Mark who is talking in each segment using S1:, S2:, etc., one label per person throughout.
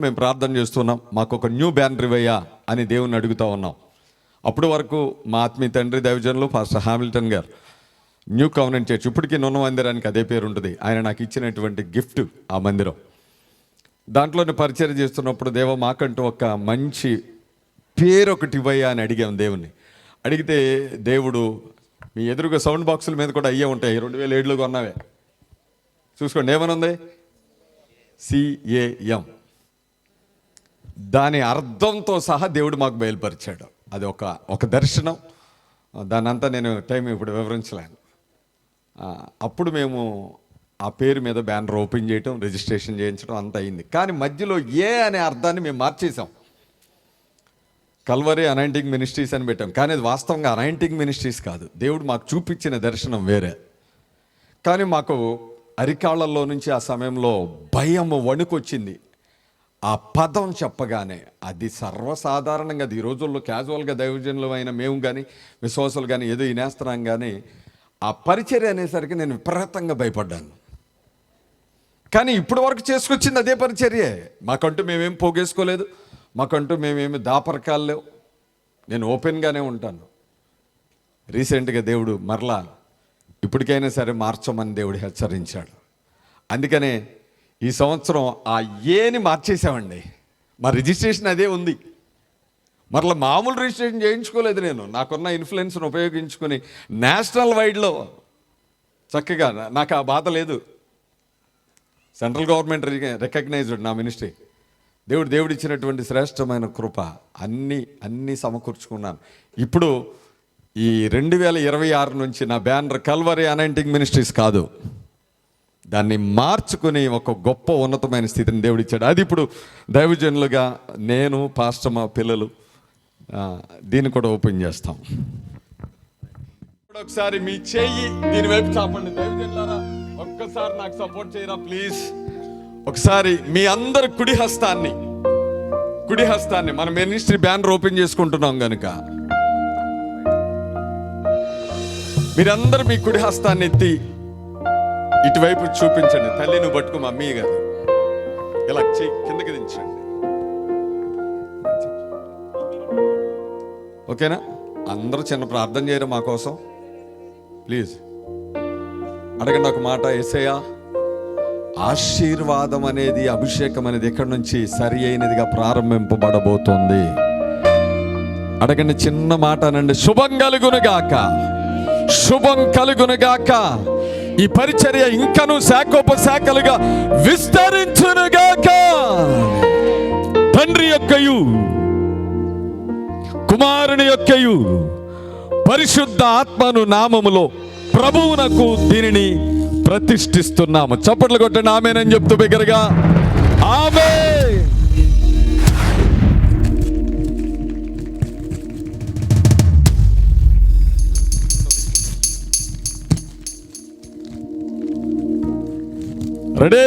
S1: మేము ప్రార్థన చేస్తున్నాం, మాకు ఒక న్యూ బ్యానర్ ఇవ్వయ్యా అని దేవుని అడుగుతూ ఉన్నాం. అప్పటి వరకు మా ఆత్మీయ తండ్రి దైవజనులు పాస్టర్ హామిల్టన్ గారు న్యూ కవెనెంట్ చర్చ్, ఇప్పటికీ నున్న మందిరానికి అదే పేరు ఉంటుంది. ఆయన నాకు ఇచ్చినటువంటి గిఫ్ట్ ఆ మందిరం. దాంట్లోనే పరిచయం చేస్తున్నప్పుడు దేవ మాకంటూ ఒక మంచి పేరు ఒకటి ఇవ్వయ్యా అని అడిగాం దేవుణ్ణి. అడిగితే దేవుడు మీ ఎదురుగా సౌండ్ బాక్సుల మీద కూడా అయ్యే ఉంటాయి, 2007లో కొన్నావే చూసుకోండి, ఏమనుంది CAM. దాని అర్థంతో సహా దేవుడు మాకు బయలుపరిచాడు. అది ఒక దర్శనం. దాని అంతా నేను టైం ఇప్పుడు వివరించలేను. అప్పుడు మేము ఆ పేరు మీద బ్యానర్ ఓపెన్ చేయటం, రిజిస్ట్రేషన్ చేయించడం అంత అయింది. కానీ మధ్యలో ఏ అనే అర్థాన్ని మేము మార్చేసాం. కల్వరీ అనాయింటింగ్ మినిస్ట్రీస్ అని పెట్టాం. కానీ అది వాస్తవంగా అనాయింటింగ్ మినిస్ట్రీస్ కాదు, దేవుడు మాకు చూపించిన దర్శనం వేరే. కానీ మాకు అరికాళ్ళల్లో నుంచి ఆ సమయంలో భయం వణుకొచ్చింది. ఆ పదం చెప్పగానే అది సర్వసాధారణంగా, అది ఈ రోజుల్లో క్యాజువల్గా దైవజనులు అయిన మేము కానీ విశ్వాసులు కానీ ఏదో వినేస్తున్నాం. కానీ ఆ పరిచర్య అనేసరికి నేను విపరీతంగా భయపడ్డాను. కానీ ఇప్పటి వరకు చేసుకొచ్చింది అదే పరిచర్యే. మాకంటూ మేమేం పోగేసుకోలేదు, మాకంటూ మేమేమి దాపరకాలు లేవు. నేను ఓపెన్గానే ఉంటాను. రీసెంట్గా దేవుడు మరలా ఇప్పటికైనా సరే మార్చమని దేవుడు హెచ్చరించాడు. అందుకనే ఈ సంవత్సరం ఆ ఏని మార్చేసామండి. మా రిజిస్ట్రేషన్ అదే ఉంది. మరలా మామూలు రిజిస్ట్రేషన్ చేయించుకోలేదు. నేను నాకున్న ఇన్ఫ్లుయెన్స్ను ఉపయోగించుకొని నేషనల్ వైడ్లో చక్కగా, నాకు ఆ బాధ లేదు. సెంట్రల్ గవర్నమెంట్ రికగ్నైజ్డ్ నా మినిస్ట్రీ. దేవుడు ఇచ్చినటువంటి శ్రేష్టమైన కృప అన్నీ సమకూర్చుకున్నాను. ఇప్పుడు ఈ 2026 నుంచి నా బ్యానర్ కల్వరీ అనాయింటింగ్ మినిస్ట్రీస్ కాదు, దాన్ని మార్చుకుని ఒక గొప్ప ఉన్నతమైన స్థితిని దేవుడు ఇచ్చాడు. అది ఇప్పుడు దైవజనులుగా నేను, పాస్టర్, మా పిల్లలు దీన్ని కూడా ఓపెన్ చేస్తాం. ఒకసారి మీ చెయ్యి దీని వైపు చాపండి దైవజనులారా, ఒక్కసారి నాకు సపోర్ట్ చేయరా ప్లీజ్. ఒకసారి మీ అందరు కుడి హస్తాన్ని మన మినిస్ట్రీ బ్యానర్ ఓపెన్ చేసుకుంటున్నాం కనుక మీరందరూ మీ కుడి హస్తాన్ని ఎత్తి ఇటువైపు చూపించండి. తల్లి నువ్వు పట్టుకో, మమ్మీ గారు ఇలా చెయ్యి కిందకి దించండి. ఓకేనా? అందరూ చిన్న ప్రార్థన చేయరు మా కోసం ప్లీజ్. అడగండి ఒక మాట. యేసయ్యా, ఆశీర్వాదం అనేది, అభిషేకం అనేది ఎక్కడి నుంచి సరి అయినదిగా ప్రారంభింపబడబోతోంది. అడగండి, చిన్న మాట అనండి. శుభం కలుగునుగాక, శుభం కలుగునుగాక. ఈ పరిచర్య ఇంకను శాఖోపశాఖలుగా విస్తరించునుగాక. తండ్రి యొక్కయు కుమారుని యొక్కయు పరిశుద్ధ ఆత్మను నామములో ప్రభువునకు దీనిని ప్రతిష్ఠిస్తున్నాము. చప్పట్లు కొట్టండి ఆమేనని చెప్తూ బిగ్గరగా ఆమేన్. రెడీ?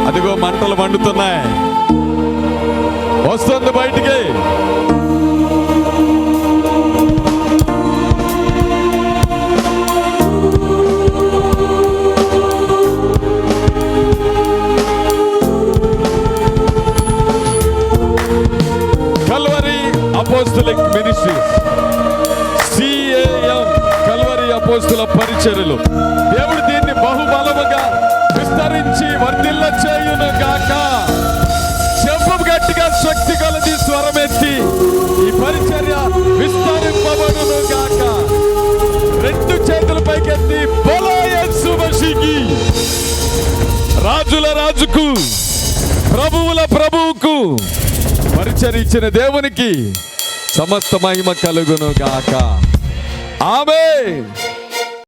S1: అదిగో మంటలు మండుతున్నాయి, వస్తుంది బయటికి. Calvary apostolic ministries, CAM Calvary అపోస్తల పరిచర్యలు. దేవుడు దీన్ని బహుబలముగా విస్తరించి వర్ధిల్ల చేయును గాక. చెప్పు గట్టిగా, శక్తి కొలది స్వరమెత్తి ఈ పరిచర్య విస్తరింపబడును గాక. రెండు చేతుల పైకెత్తి బోలో యేసు మసీహి. రాజుల రాజుకు, ప్రభువుల ప్రభువుకు, పరిచర్య ఇచ్చిన దేవునికి సమస్త మహిమ కలుగును గాక. ఆమేన్.